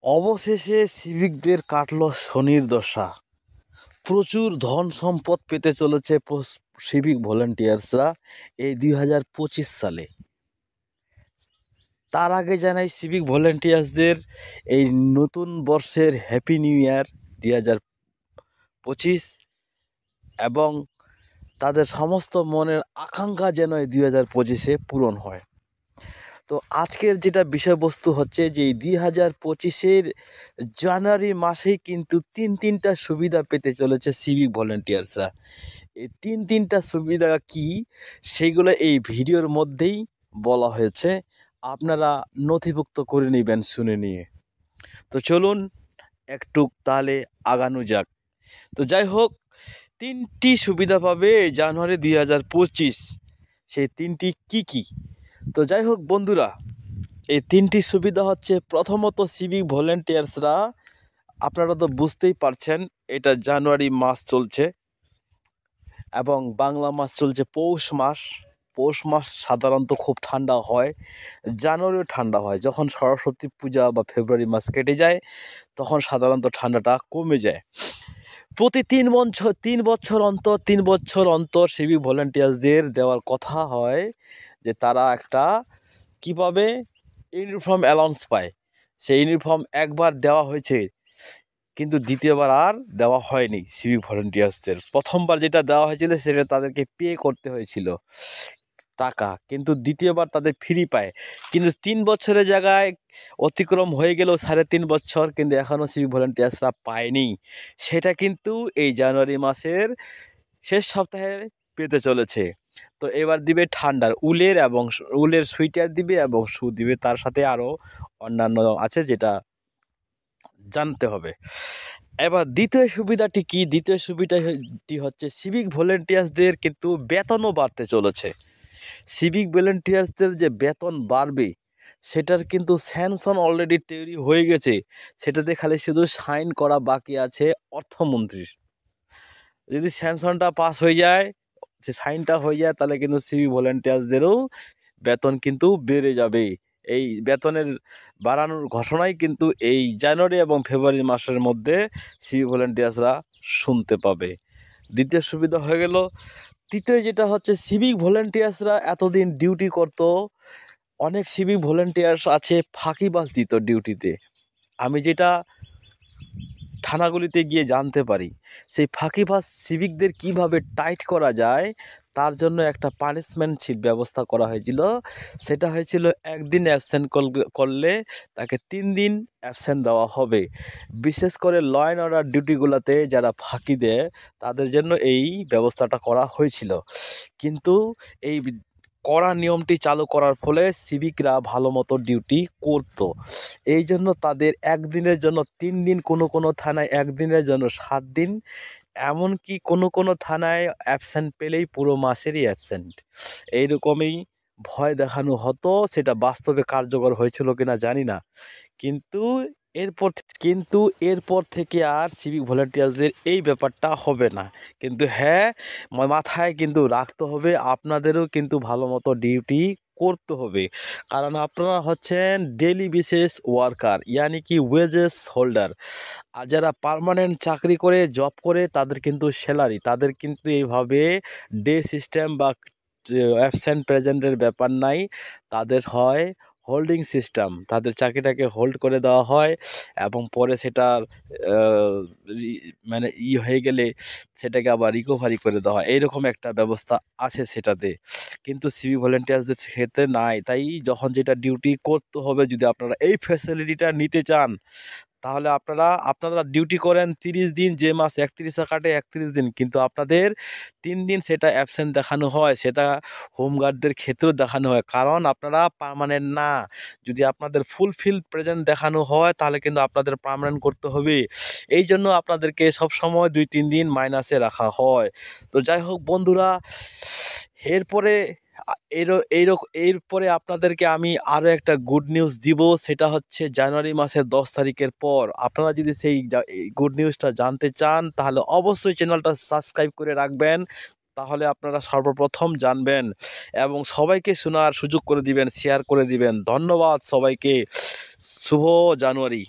অবশেষে সিভিকদের কাটল শনির দশা। প্রচুর ধন সম্পদ পেতে চলেছে সিভিক ভলেন্টিয়ার্সরা এই 2025 সালে। তার আগে জানাই সিভিক ভলেন্টিয়ার্সদের এই নতুন বর্ষের হ্যাপি নিউ ইয়ার 2025, এবং তাদের সমস্ত মনের আকাঙ্ক্ষা যেন এই 2025-এ পূরণ হয়। তো আজকের যেটা বিষয়বস্তু হচ্ছে যে 2025-এর জানুয়ারি মাসেই কিন্তু তিনটা সুবিধা পেতে চলেছে সিভিক ভলেন্টিয়ার্সরা। এই তিনটা সুবিধা কি সেইগুলো এই ভিডিওর মধ্যেই বলা হয়েছে, আপনারা নথিভুক্ত করে নেবেন শুনে নিয়ে। তো চলুন একটু তাহলে আগানো যাক। তো যাই হোক, তিনটি সুবিধা পাবে এই জানুয়ারি 2025। সেই তিনটি কি? তো যাই হোক বন্ধুরা, এই তিনটি সুবিধা হচ্ছে, প্রথমত সিভিক ভলেন্টিয়ার্সরা, আপনারা তো বুঝতেই পারছেন এটা জানুয়ারি মাস চলছে এবং বাংলা মাস চলছে পৌষ মাস। পৌষ মাস সাধারণত খুব ঠান্ডা হয়, জানুয়ারিও ঠান্ডা হয়। যখন সরস্বতী পূজা বা ফেব্রুয়ারি মাস কেটে যায় তখন সাধারণত ঠান্ডাটা কমে যায়। প্রতি 3 বছর অন্তর সিভিক ভলেন্টিয়ার্সদের দেওয়ার কথা হয় যে তারা একটা কীভাবে ইউনিফর্ম অ্যালাউন্স পায়। সেই ইউনিফর্ম একবার দেওয়া হয়েছে, কিন্তু দ্বিতীয়বার আর দেওয়া হয়নি সিভিক ভলেন্টিয়ার্সদের। প্রথমবার যেটা দেওয়া হয়েছিল সেটা তাদেরকে পে করতে হয়েছিল টাকা, কিন্তু দ্বিতীয়বার তাদের ফ্রি পায়। কিন্তু 3 বছরের জায়গায় অতিক্রম হয়ে গেল 3.5 বছর, কিন্তু এখনও সিভিক ভলেন্টিয়ার্সরা পায়নি। সেটা কিন্তু এই জানুয়ারি মাসের শেষ সপ্তাহে পেতে চলেছে। তো এবার দিবে ঠান্ডার উলের সোয়েটার দিবে এবং শু দিবে, তার সাথে আরও অন্যান্য আছে যেটা জানতে হবে। এবার দ্বিতীয় সুবিধাটি কি? দ্বিতীয় সুবিধাটি হচ্ছে সিভিক ভলেন্টিয়ার্সদের কিন্তু বেতনও বাড়তে চলেছে। সিভিক ভলেন্টিয়ার্সদের যে বেতন বাড়বে সেটার কিন্তু স্যাংশন অলরেডি তৈরি হয়ে গেছে, সেটাতে খালি শুধু সাইন করা বাকি আছে অর্থমন্ত্রীর। যদি স্যাংশনটা পাস হয়ে যায়, যে সাইনটা হয়ে যায়, তাহলে কিন্তু সিভিক ভলেন্টিয়ার্সদেরও বেতন কিন্তু বেড়ে যাবে। এই বেতনের বাড়ানোর ঘোষণাই কিন্তু এই জানুয়ারি এবং ফেব্রুয়ারি মাসের মধ্যে সিভিক ভলেন্টিয়ার্সরা শুনতে পাবে। দ্বিতীয় সুবিধা হয়ে গেল। তৃতীয় যেটা হচ্ছে, সিভিক ভলেন্টিয়ার্সরা এতদিন ডিউটি করত, অনেক সিভিক ভলেন্টিয়ার্স আছে ফাঁকিবাজ দিত ডিউটিতে। আমি যেটা থানাগুলিতে গিয়ে জানতে পারি, সেই ফাঁকিবাজ সিভিকদের কিভাবে টাইট করা যায় তার জন্য একটা পানিশমেন্ট ব্যবস্থা করা হয়েছিল। সেটা হয়েছিল, একদিন অ্যাবসেন্ট করলে তাকে 3 দিন অ্যাবসেন্ট দেওয়া হবে। বিশেষ করে ল অ্যান্ড অর্ডার ডিউটিগুলোতে যারা ফাঁকি দেয় তাদের জন্য এই ব্যবস্থাটা করা হয়েছিল। কিন্তু এই কড়া নিয়মটি চালু করার ফলে সিভিকরা ভালো মতো ডিউটি করত। এই জন্য তাদের একদিনের জন্য 3 দিন, কোনো থানায় একদিনের জন্য 7 দিন, এমনকি কোনো থানায় অ্যাবসেন্ট পেলেই পুরো মাসেরই অ্যাবসেন্ট, এইরকমই ভয় দেখানো হতো। সেটা বাস্তবে কার্যকর হয়েছিল কিনা জানি না, কিন্তু এরপর থেকে আর সিভিক ভলেন্টিয়ার্সদের এই ব্যাপারটা হবে না। কিন্তু হ্যাঁ, মাথায় কিন্তু রাখতে হবে, আপনাদেরও কিন্তু ভালো মতো ডিউটি করতে হবে, কারণ আপনারা হচ্ছেন ডেলি বেসিস ওয়ার্কার, ইয়ানি কি ওয়েজেস হোল্ডার। আর যারা পার্মানেন্ট চাকরি করে জব করে তাদের কিন্তু স্যালারি, তাদের কিন্তু এইভাবে ডে সিস্টেম বা অ্যাবসেন্ট প্রেজেন্টের ব্যাপার নাই। তাদের হয় হোল্ডিং সিস্টেম, তাদের চাকরিটাকে হোল্ড করে দেওয়া হয় এবং পরে সেটার মানে হয়ে গেলে সেটাকে আবার রিকভারি করে দেওয়া হয়, এইরকম একটা ব্যবস্থা আছে সেটাতে। কিন্তু সিভিক ভলেন্টিয়ার্সদের ক্ষেত্রে নাই। তাই যখন যেটা ডিউটি করতে হবে, যদি আপনারা এই ফ্যাসিলিটিটা নিতে চান, তাহলে আপনারা ডিউটি করেন 30 দিন, যে মাস 31-এ কাটে 31 দিন, কিন্তু আপনাদের 3 দিন সেটা অ্যাবসেন্ট দেখানো হয়। সেটা হোমগার্ডদের ক্ষেত্রেও দেখানো হয়, কারণ আপনারা পার্মানেন্ট না। যদি আপনাদের ফুলফিল প্রেজেন্ট দেখানো হয় তাহলে কিন্তু আপনাদের পার্মানেন্ট করতে হবে। এই জন্য আপনাদেরকে সবসময় 2-3 দিন মাইনাসে রাখা হয়। তো যাই হোক বন্ধুরা, এরপরে এরপরে আপনাদেরকে আমি আরও একটা গুড নিউজ দিব। সেটা হচ্ছে জানুয়ারি মাসের 10 তারিখের পর আপনারা যদি সেই গুড নিউজটা জানতে চান, তাহলে অবশ্যই চ্যানেলটা সাবস্ক্রাইব করে রাখবেন, তাহলে আপনারা সর্বপ্রথম জানবেন এবং সবাইকে শোনার সুযোগ করে দিবেন, শেয়ার করে দিবেন। ধন্যবাদ সবাইকে। শুভ জানুয়ারি।